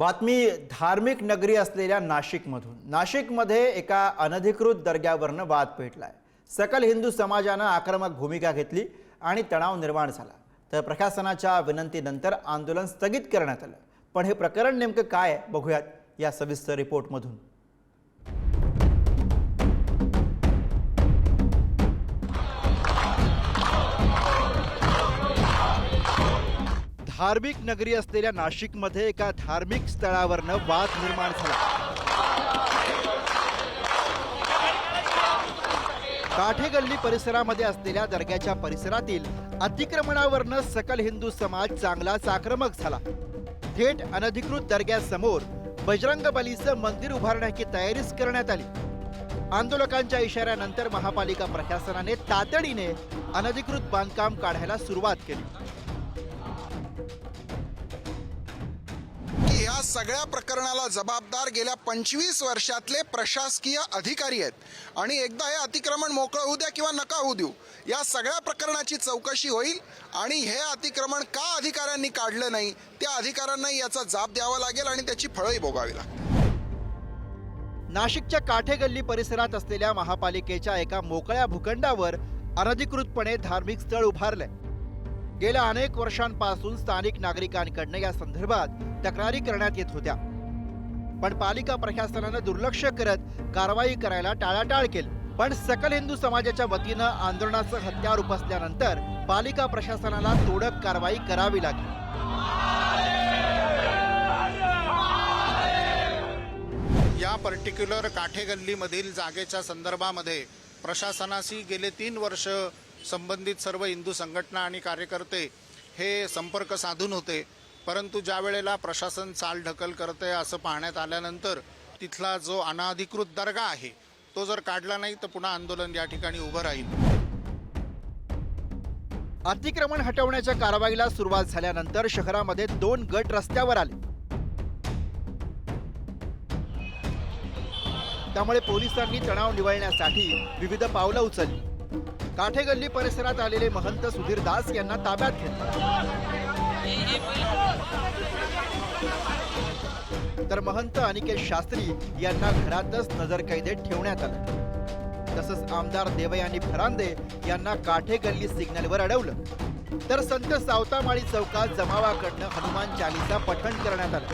बातमी धार्मिक नगरी असलेल्या नाशिकमधून। नाशिकमध्ये एका अनधिकृत दर्ग्यावरनं वाद पेटलाय। सकल हिंदू समाजानं आक्रमक भूमिका घेतली आणि तणाव निर्माण झाला। तर प्रशासनाच्या विनंतीनंतर आंदोलन स्थगित करण्यात आलं। पण हे प्रकरण नेमकं काय आहे बघूयात या सविस्तर रिपोर्टमधून। धार्मिक नगरी असलेल्या नाशिकमध्ये एका धार्मिक स्थळावरनं वाद निर्माण झाला। काठेगल्ली परिसरामध्ये असलेल्या दर्ग्याच्या परिसरातील अतिक्रमणावरनं सकल हिंदू समाज चांगलाच आक्रमक झाला। थेट अनधिकृत दर्ग्यासमोर बजरंग बलीचं मंदिर उभारण्याची तयारीच करण्यात आली। आंदोलकांच्या इशाऱ्यानंतर महापालिका प्रशासनाने तातडीने अनधिकृत बांधकाम काढायला सुरुवात केली। या सगळ्या प्रकरणाला जबाबदार गेल्या 25 वर्षातले प्रशासकीय अधिकारी आहेत आणि एकदा हे अतिक्रमण मोकळं होऊ द्या किंवा नका होऊ देऊ, या सगळ्या प्रकरणाची चौकशी होईल आणि हे अतिक्रमण का अधिकाऱ्यांनी काढलं नाही त्या अधिकाऱ्यांना याचा जाब द्यावा लागेल आणि त्याची फळंही भोगावी लागतील। नाशिकच्या काठेगल्ली परिसरात असलेल्या महापालिकेच्या एका मोकळ्या भूखंडावर अनधिकृतपणे धार्मिक स्थळ उभारलंय। गेल्या अनेक वर्षांपासून स्थानिक नागरिकांकडून या संदर्भात तक्रारी करण्यात येत होत्या, पण पालिका प्रशासनानं दुर्लक्ष करत कारवाई करायला टाळाटाळ केली। पण सकल हिंदू समाजाच्या वतीनं आंदोलनाचं हत्यार उपसल्यानंतर पालिका प्रशासनाला तोडक कारवाई करावी लागली। या पर्टिक्युलर काठेगल्लीमधील जागेच्या संदर्भामध्ये प्रशासनाशी गेले 3 वर्ष संबंधित सर्व हिंदू संघटना आणि कार्यकर्ते हे संपर्क साधून होते, परंतु ज्या वेळेला प्रशासन चालढकल करते असं पाहण्यात आल्यानंतर तिथला जो अनाधिकृत दर्गा आहे तो जर काढला नाही तर पुन्हा आंदोलन या ठिकाणी उभं राहील। अतिक्रमण हटवण्याच्या कारवाईला सुरुवात झाल्यानंतर शहरामध्ये 2 गट रस्त्यावर आले। त्यामुळे पोलिसांनी तणाव निवळण्यासाठी विविध पावलं उचलली। काठेगल्ली परिसरात आलेले महंत सुधीर दास यांना ताब्यात घेतलं, तर महंत अनिकेत शास्त्री यांना घरातच नजरकैदेत ठेवण्यात आलं। तसंच आमदार देवयानी फरांदे यांना काठेगल्ली सिग्नलवर अडवलं, तर संत सावतामाळी चौकात जमावाकडनं हनुमान चालीसा पठण करण्यात आलं।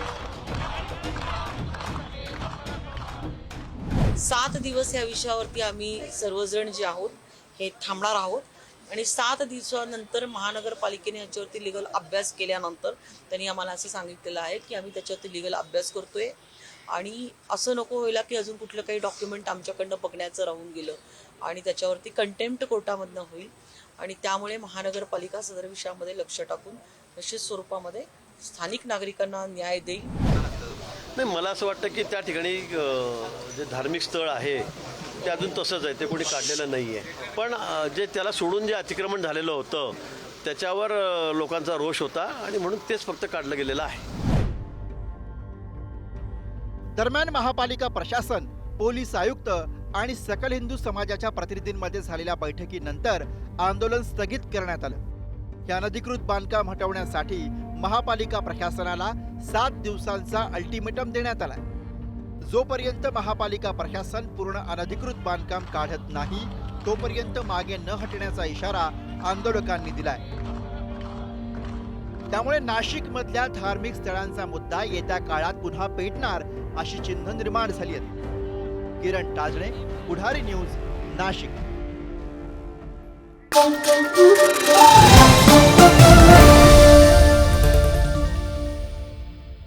7 दिवस या विषयावरती आम्ही सर्वजण जे आहोत हे थांबणार आहोत आणि 7 दिवसानंतर महानगरपालिकेने याच्यावरती लीगल अभ्यास केल्यानंतर त्यांनी आम्हाला असं सांगितलेलं आहे की आम्ही त्याच्यावरती लीगल अभ्यास करतोय आणि असं नको व्हायला की अजून कुठलं काही डॉक्युमेंट आमच्याकडनं बघण्याचं राहून गेलं आणि त्याच्यावरती कंटेम्प्ट कोर्टामधनं होईल आणि त्यामुळे महानगरपालिका सदर विषयामध्ये लक्ष टाकून निश्चित स्वरूपामध्ये स्थानिक नागरिकांना न्याय देईल। नाही, मला असं वाटतं की त्या ठिकाणी जे धार्मिक स्थळ आहे ते अजून तसंच आहे, ते कोणी काढलेलं नाही आहे। पण जे त्याला सोडून जे अतिक्रमण झालेलं होतं त्याच्यावर लोकांचा रोष होता आणि म्हणून तेच फक्त काढलं गेलेलं आहे। दरम्यान महापालिका प्रशासन, पोलीस आयुक्त आणि सकल हिंदू समाजाच्या प्रतिनिधींमध्ये झालेल्या बैठकीनंतर आंदोलन स्थगित करण्यात आलं। हे अनधिकृत बांधकाम हटवण्यासाठी महापालिका प्रशासनाला 7 दिवसांचा अल्टिमेटम देण्यात आला। जोपर्यंत महापालिका प्रशासन पूर्ण अनधिकृत बांधकाम काढत नाही तोपर्यंत मागे न हटण्याचा इशारा आंदोलकांनी दिलाय। त्यामुळे नाशिकमधल्या धार्मिक स्थळांचा मुद्दा येत्या काळात पुन्हा पेटणार अशी चिन्ह निर्माण झाली आहेत। किरण टाजणे, पुढारी न्यूज, नाशिक।